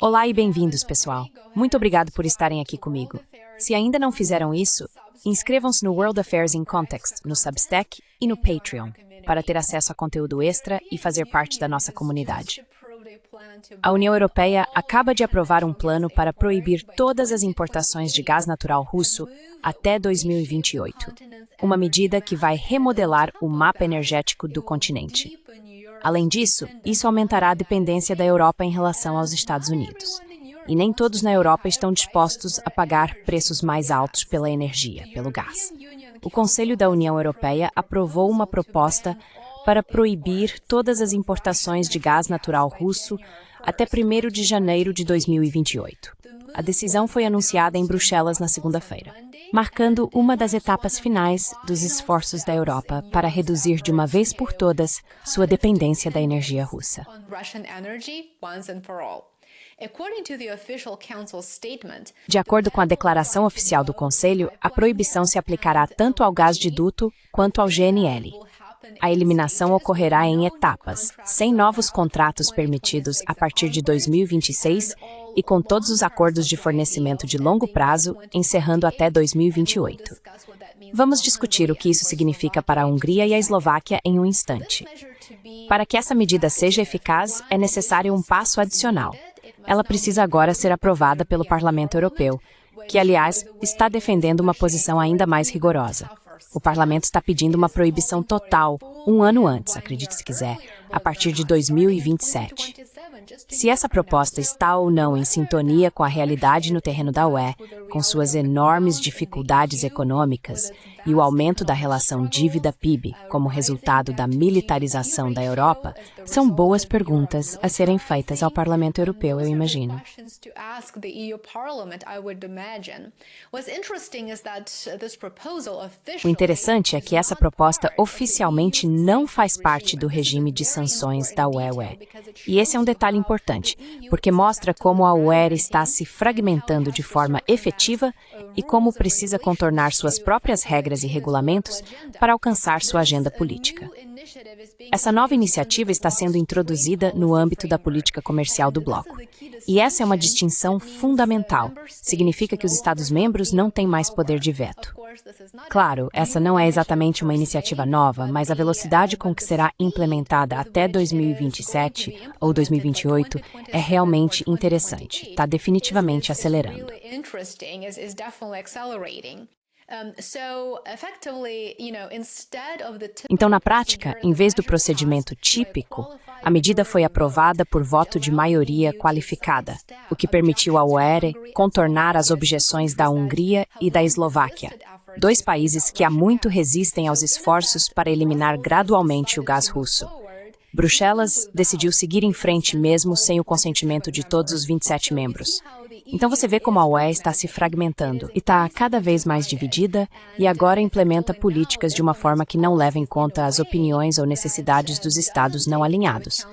Olá e bem-vindos, pessoal. Muito obrigado por estarem aqui comigo. Se ainda não fizeram isso, inscrevam-se no World Affairs in Context, no Substack e no Patreon, para ter acesso a conteúdo extra e fazer parte da nossa comunidade. A União Europeia acaba de aprovar um plano para proibir todas as importações de gás natural russo até 2028, uma medida que vai remodelar o mapa energético do continente. Além disso, isso aumentará a dependência da Europa em relação aos Estados Unidos. E nem todos na Europa estão dispostos a pagar preços mais altos pela energia, pelo gás. O Conselho da União Europeia aprovou uma proposta para proibir todas as importações de gás natural russo até 1º de janeiro de 2028. A decisão foi anunciada em Bruxelas na segunda-feira, marcando uma das etapas finais dos esforços da Europa para reduzir de uma vez por todas sua dependência da energia russa. De acordo com a declaração oficial do Conselho, a proibição se aplicará tanto ao gás de duto quanto ao GNL. A eliminação ocorrerá em etapas, sem novos contratos permitidos a partir de 2026 e com todos os acordos de fornecimento de longo prazo encerrando até 2028. Vamos discutir o que isso significa para a Hungria e a Eslováquia em um instante. Para que essa medida seja eficaz, é necessário um passo adicional. Ela precisa agora ser aprovada pelo Parlamento Europeu, que, aliás, está defendendo uma posição ainda mais rigorosa. O Parlamento está pedindo uma proibição total, um ano antes, acredite se quiser, a partir de 2027. Se essa proposta está ou não em sintonia com a realidade no terreno da UE, com suas enormes dificuldades econômicas e o aumento da relação dívida-PIB como resultado da militarização da Europa, são boas perguntas a serem feitas ao Parlamento Europeu, eu imagino. O interessante é que essa proposta oficialmente não faz parte do regime de sanções da UE. E esse é um detalhe importante, porque mostra como a UE está se fragmentando de forma efetiva e como precisa contornar suas próprias regras e regulamentos para alcançar sua agenda política. Essa nova iniciativa está sendo introduzida no âmbito da política comercial do bloco. E essa é uma distinção fundamental. Significa que os Estados-membros não têm mais poder de veto. Claro, essa não é exatamente uma iniciativa nova, mas a velocidade com que será implementada até 2027 ou 2028 é realmente interessante. Está definitivamente acelerando. Então, na prática, em vez do procedimento típico, a medida foi aprovada por voto de maioria qualificada, o que permitiu ao UE contornar as objeções da Hungria e da Eslováquia, dois países que há muito resistem aos esforços para eliminar gradualmente o gás russo. Bruxelas decidiu seguir em frente mesmo sem o consentimento de todos os 27 membros. Então você vê como a UE está se fragmentando e está cada vez mais dividida e agora implementa políticas de uma forma que não leva em conta as opiniões ou necessidades dos estados não alinhados.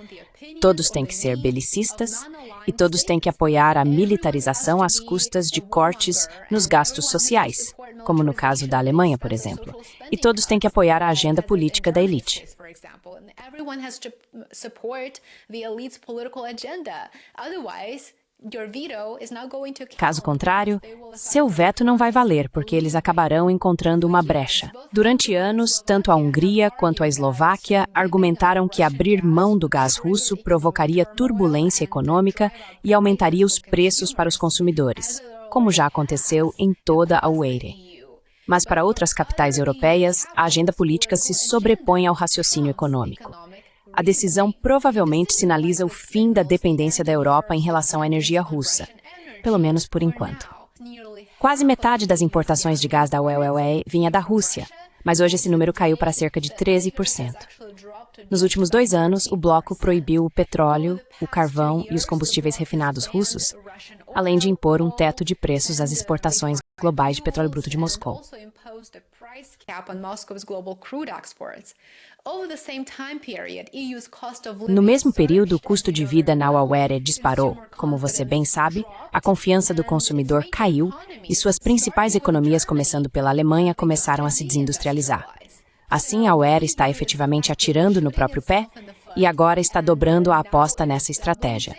Todos têm que ser belicistas e todos têm que apoiar a militarização às custas de cortes nos gastos sociais, como no caso da Alemanha, por exemplo. E todos têm que apoiar a agenda política da elite. Caso contrário, seu veto não vai valer, porque eles acabarão encontrando uma brecha. Durante anos, tanto a Hungria quanto a Eslováquia argumentaram que abrir mão do gás russo provocaria turbulência econômica e aumentaria os preços para os consumidores, como já aconteceu em toda a UE. Mas para outras capitais europeias, a agenda política se sobrepõe ao raciocínio econômico. A decisão provavelmente sinaliza o fim da dependência da Europa em relação à energia russa, pelo menos por enquanto. Quase metade das importações de gás da UE vinha da Rússia, mas hoje esse número caiu para cerca de 13%. Nos últimos 2 anos, o bloco proibiu o petróleo, o carvão e os combustíveis refinados russos, além de impor um teto de preços às exportações globais de petróleo bruto de Moscou. No mesmo período, o custo de vida na UE disparou. Como você bem sabe, a confiança do consumidor caiu e suas principais economias, começando pela Alemanha, começaram a se desindustrializar. Assim, a UE está efetivamente atirando no próprio pé e agora está dobrando a aposta nessa estratégia.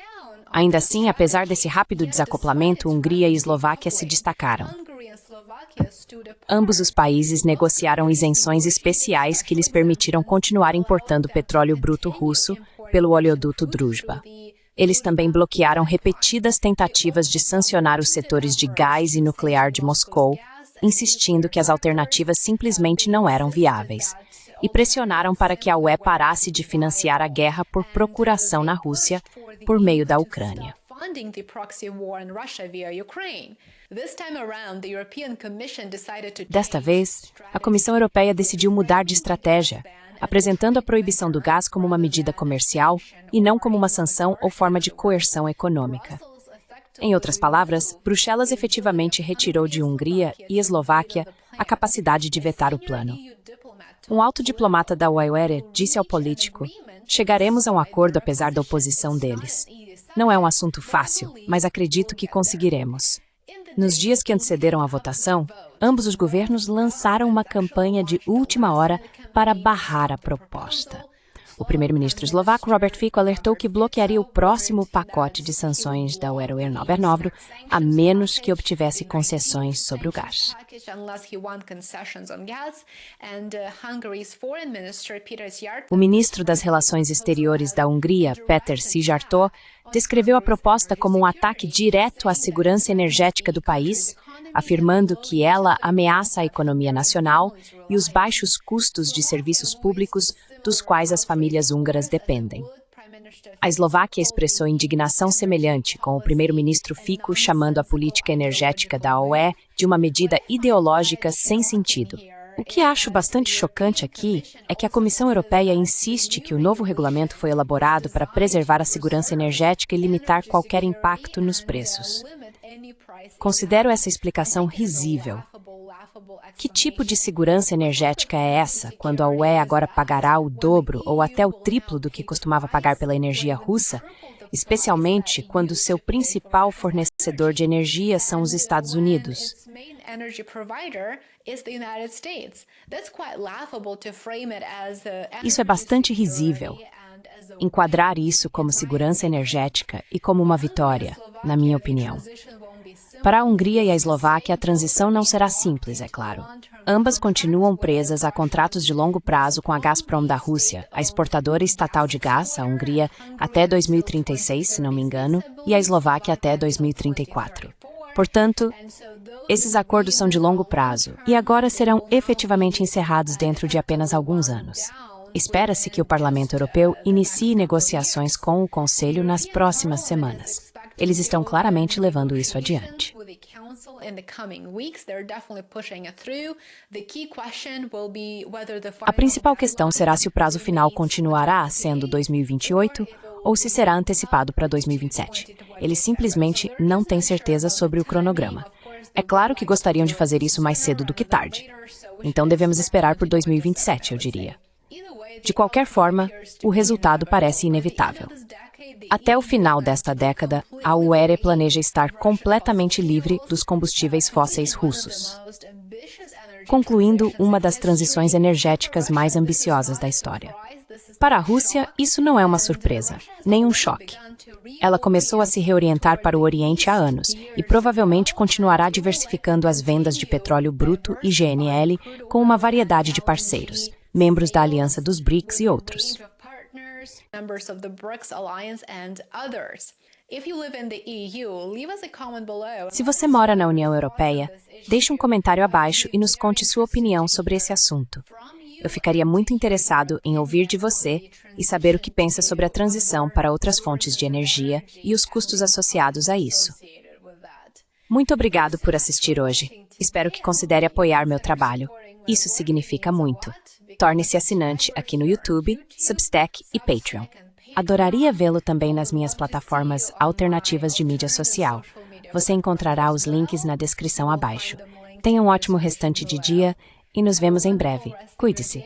Ainda assim, apesar desse rápido desacoplamento, Hungria e Eslováquia se destacaram. Ambos os países negociaram isenções especiais que lhes permitiram continuar importando petróleo bruto russo pelo oleoduto Druzhba. Eles também bloquearam repetidas tentativas de sancionar os setores de gás e nuclear de Moscou, insistindo que as alternativas simplesmente não eram viáveis, e pressionaram para que a UE parasse de financiar a guerra por procuração na Rússia por meio da Ucrânia. Desta vez, a Comissão Europeia decidiu mudar de estratégia, apresentando a proibição do gás como uma medida comercial e não como uma sanção ou forma de coerção econômica. Em outras palavras, Bruxelas efetivamente retirou de Hungria e Eslováquia a capacidade de vetar o plano. Um alto diplomata da UE disse ao político: "Chegaremos a um acordo apesar da oposição deles. Não é um assunto fácil, mas acredito que conseguiremos." Nos dias que antecederam a votação, ambos os governos lançaram uma campanha de última hora para barrar a proposta. O primeiro-ministro eslovaco Robert Fico alertou que bloquearia o próximo pacote de sanções da UE Novembro, a menos que obtivesse concessões sobre o gás. O ministro das Relações Exteriores da Hungria, Péter Szijjártó, descreveu a proposta como um ataque direto à segurança energética do país, afirmando que ela ameaça a economia nacional e os baixos custos de serviços públicos dos quais as famílias húngaras dependem. A Eslováquia expressou indignação semelhante, com o primeiro-ministro Fico chamando a política energética da UE de uma medida ideológica sem sentido. O que acho bastante chocante aqui é que a Comissão Europeia insiste que o novo regulamento foi elaborado para preservar a segurança energética e limitar qualquer impacto nos preços. Considero essa explicação risível. Que tipo de segurança energética é essa, quando a UE agora pagará o dobro ou até o triplo do que costumava pagar pela energia russa, especialmente quando seu principal fornecedor de energia são os Estados Unidos? Isso é bastante risível. Enquadrar isso como segurança energética e como uma vitória, na minha opinião. Para a Hungria e a Eslováquia, a transição não será simples, é claro. Ambas continuam presas a contratos de longo prazo com a Gazprom da Rússia, a exportadora estatal de gás, a Hungria, até 2036, se não me engano, e a Eslováquia até 2034. Portanto, esses acordos são de longo prazo e agora serão efetivamente encerrados dentro de apenas alguns anos. Espera-se que o Parlamento Europeu inicie negociações com o Conselho nas próximas semanas. Eles estão claramente levando isso adiante. A principal questão será se o prazo final continuará sendo 2028 ou se será antecipado para 2027. Eles simplesmente não têm certeza sobre o cronograma. É claro que gostariam de fazer isso mais cedo do que tarde. Então devemos esperar por 2027, eu diria. De qualquer forma, o resultado parece inevitável. Até o final desta década, a UE planeja estar completamente livre dos combustíveis fósseis russos, concluindo uma das transições energéticas mais ambiciosas da história. Para a Rússia, isso não é uma surpresa, nem um choque. Ela começou a se reorientar para o Oriente há anos e provavelmente continuará diversificando as vendas de petróleo bruto e GNL com uma variedade de parceiros, membros da Aliança dos BRICS e outros. Se você mora na União Europeia, deixe um comentário abaixo e nos conte sua opinião sobre esse assunto. Eu ficaria muito interessado em ouvir de você e saber o que pensa sobre a transição para outras fontes de energia e os custos associados a isso. Muito obrigado por assistir hoje. Espero que considere apoiar meu trabalho. Isso significa muito. Torne-se assinante aqui no YouTube, Substack e Patreon. Adoraria vê-lo também nas minhas plataformas alternativas de mídia social. Você encontrará os links na descrição abaixo. Tenha um ótimo restante de dia e nos vemos em breve. Cuide-se.